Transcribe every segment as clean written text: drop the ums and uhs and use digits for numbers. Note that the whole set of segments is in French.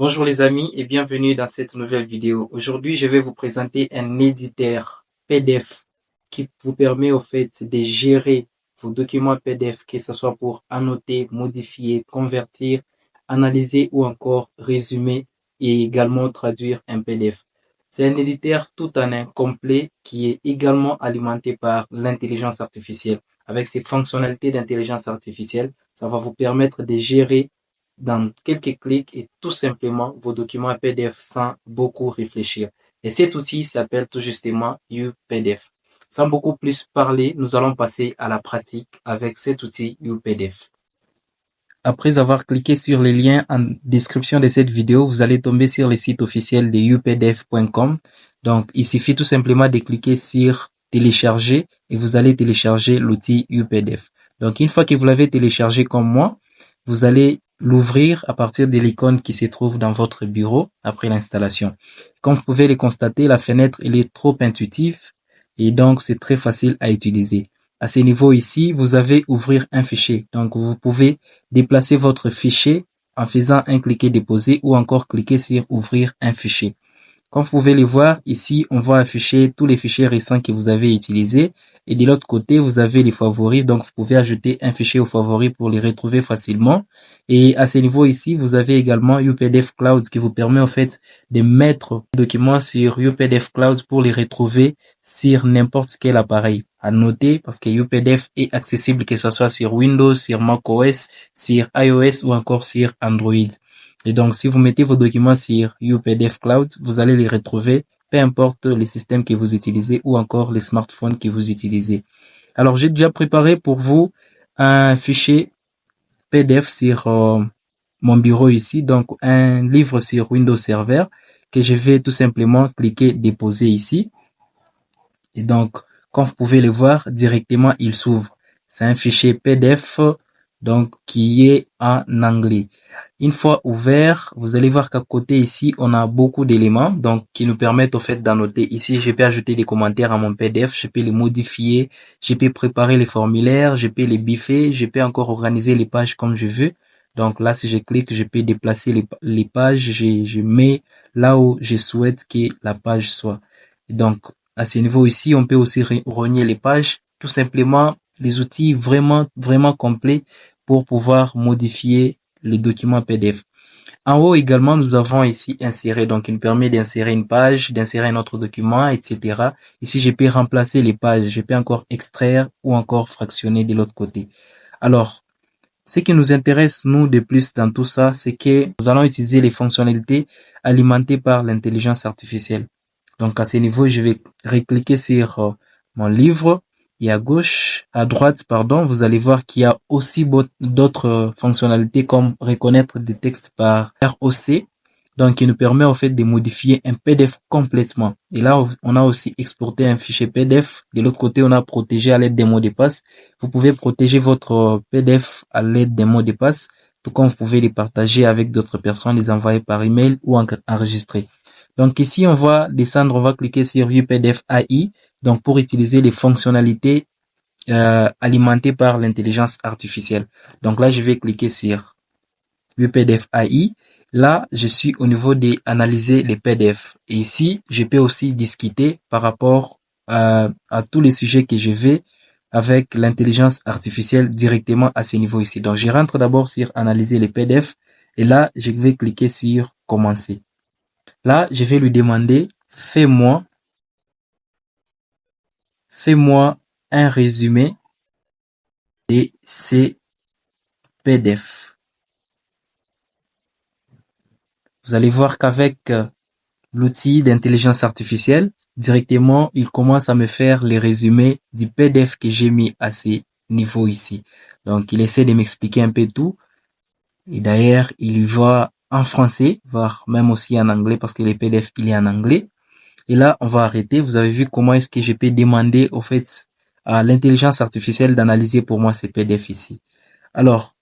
Bonjour les amis et bienvenue dans cette nouvelle vidéo. Aujourd'hui, je vais vous présenter un éditeur PDF qui vous permet au fait de gérer vos documents PDF, que ce soit pour annoter, modifier, convertir, analyser ou encore résumer et également traduire un PDF. C'est un éditeur tout en un complet qui est également alimenté par l'intelligence artificielle. Avec ses fonctionnalités d'intelligence artificielle, ça va vous permettre de gérer dans quelques clics et tout simplement vos documents PDF sans beaucoup réfléchir. Et cet outil s'appelle tout justement UPDF. Sans beaucoup plus parler, nous allons passer à la pratique avec cet outil UPDF. Après avoir cliqué sur les liens en description de cette vidéo, vous allez tomber sur le site officiel de updf.com. Donc, il suffit tout simplement de cliquer sur télécharger et vous allez télécharger l'outil UPDF. Donc, une fois que vous l'avez téléchargé comme moi, vous allez l'ouvrir à partir de l'icône qui se trouve dans votre bureau après l'installation. Comme vous pouvez le constater, la fenêtre elle est trop intuitive et donc c'est très facile à utiliser. À ce niveau ici, vous avez ouvrir un fichier. Donc vous pouvez déplacer votre fichier en faisant un cliquer déposer ou encore cliquer sur ouvrir un fichier. Comme vous pouvez le voir, ici, on va afficher tous les fichiers récents que vous avez utilisés. Et de l'autre côté, vous avez les favoris. Donc, vous pouvez ajouter un fichier aux favoris pour les retrouver facilement. Et à ce niveau ici, vous avez également UPDF Cloud qui vous permet en fait de mettre les documents sur UPDF Cloud pour les retrouver sur n'importe quel appareil. À noter, parce que UPDF est accessible que ce soit sur Windows, sur macOS, sur iOS ou encore sur Android. Et donc, si vous mettez vos documents sur UPDF Cloud, vous allez les retrouver, peu importe les systèmes que vous utilisez ou encore les smartphones que vous utilisez. Alors, j'ai déjà préparé pour vous un fichier PDF sur mon bureau ici, donc un livre sur Windows Server que je vais tout simplement cliquer déposer ici. Et donc, comme vous pouvez le voir, directement, il s'ouvre. C'est un fichier PDF donc qui est en anglais. Une fois ouvert, vous allez voir qu'à côté ici, on a beaucoup d'éléments donc qui nous permettent au fait d'annoter. Ici, je peux ajouter des commentaires à mon PDF, je peux les modifier, je peux préparer les formulaires, je peux les biffer, je peux encore organiser les pages comme je veux. Donc là, si je clique, je peux déplacer les pages, je mets là où je souhaite que la page soit. Et donc, à ce niveau ici, on peut aussi rogner les pages, tout simplement les outils vraiment complets pour pouvoir modifier les documents PDF. En haut également, nous avons ici insérer, donc il nous permet d'insérer une page, d'insérer un autre document, etc. Ici, je peux remplacer les pages, je peux encore extraire ou encore fractionner de l'autre côté. Alors, ce qui nous intéresse, nous, de plus dans tout ça, c'est que nous allons utiliser les fonctionnalités alimentées par l'intelligence artificielle. Donc, à ce niveau, je vais recliquer sur mon livre. Et à droite, vous allez voir qu'il y a aussi d'autres fonctionnalités comme reconnaître des textes par ROC. Donc, qui nous permet en fait de modifier un PDF complètement. Et là, on a aussi exporté un fichier PDF. De l'autre côté, on a protégé à l'aide des mots de passe. Vous pouvez protéger votre PDF à l'aide des mots de passe, tout comme vous pouvez les partager avec d'autres personnes, les envoyer par email ou enregistrer. Donc ici, on va descendre, on va cliquer sur UPDF AI, donc pour utiliser les fonctionnalités alimentées par l'intelligence artificielle. Donc là, je vais cliquer sur UPDF AI. Là, je suis au niveau d'analyser les PDF. Et ici, je peux aussi discuter par rapport à tous les sujets que je vais avec l'intelligence artificielle directement à ce niveau ici. Donc, je rentre d'abord sur analyser les PDF et là, je vais cliquer sur commencer. Là, je vais lui demander, fais-moi un résumé de ces PDF. Vous allez voir qu'avec l'outil d'intelligence artificielle, directement, il commence à me faire les résumés du PDF que j'ai mis à ces niveaux ici. Donc, il essaie de m'expliquer un peu tout. Et d'ailleurs, il voit en français, voire même aussi en anglais parce que les PDF, il est en anglais. Et là, on va arrêter. Vous avez vu comment est-ce que je peux demander, au fait, à l'intelligence artificielle d'analyser pour moi ces PDF ici. Alors,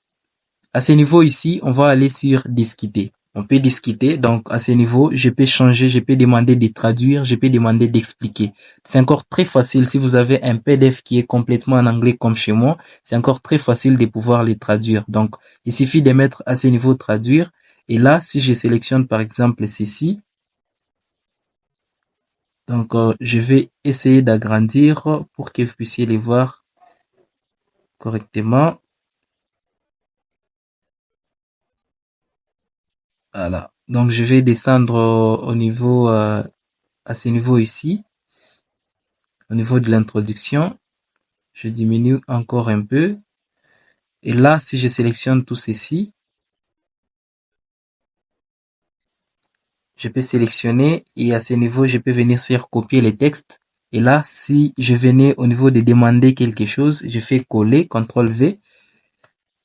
à ce niveau ici, on va aller sur discuter. On peut discuter. Donc, à ce niveau, je peux changer, je peux demander de traduire, je peux demander d'expliquer. C'est encore très facile. Si vous avez un PDF qui est complètement en anglais comme chez moi, c'est encore très facile de pouvoir les traduire. Donc, il suffit de mettre à ce niveau traduire. Et là, si je sélectionne par exemple ceci, donc je vais essayer d'agrandir pour que vous puissiez les voir correctement. Voilà. Donc je vais descendre au niveau, à ce niveau ici, au niveau de l'introduction. Je diminue encore un peu. Et là, si je sélectionne tout ceci, je peux sélectionner et à ce niveau, je peux venir sur copier les textes. Et là, si je venais au niveau de demander quelque chose, je fais coller, CTRL V.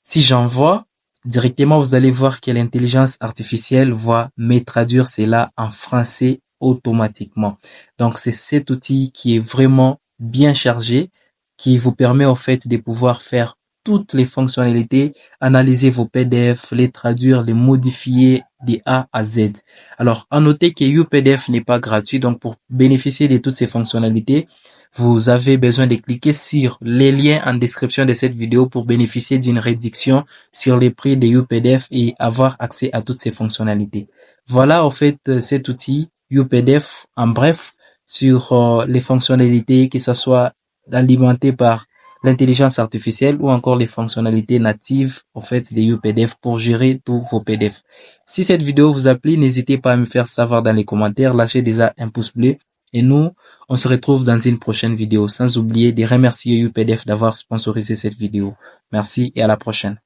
Si j'envoie, directement, vous allez voir que l'intelligence artificielle va me traduire cela en français automatiquement. Donc, c'est cet outil qui est vraiment bien chargé, qui vous permet en fait de pouvoir faire toutes les fonctionnalités, analyser vos PDF, les traduire, les modifier de A à Z. Alors, à noter que YouPDF n'est pas gratuit, donc pour bénéficier de toutes ces fonctionnalités, vous avez besoin de cliquer sur les liens en description de cette vidéo pour bénéficier d'une réduction sur les prix de YouPDF et avoir accès à toutes ces fonctionnalités. Voilà en fait cet outil YouPDF en bref sur les fonctionnalités, que ce soit alimenté par l'intelligence artificielle ou encore les fonctionnalités natives en fait de YouPDF pour gérer tous vos PDF. Si cette vidéo vous a plu, n'hésitez pas à me faire savoir dans les commentaires, lâchez déjà un pouce bleu et nous, on se retrouve dans une prochaine vidéo, sans oublier de remercier YouPDF d'avoir sponsorisé cette vidéo. Merci et à la prochaine.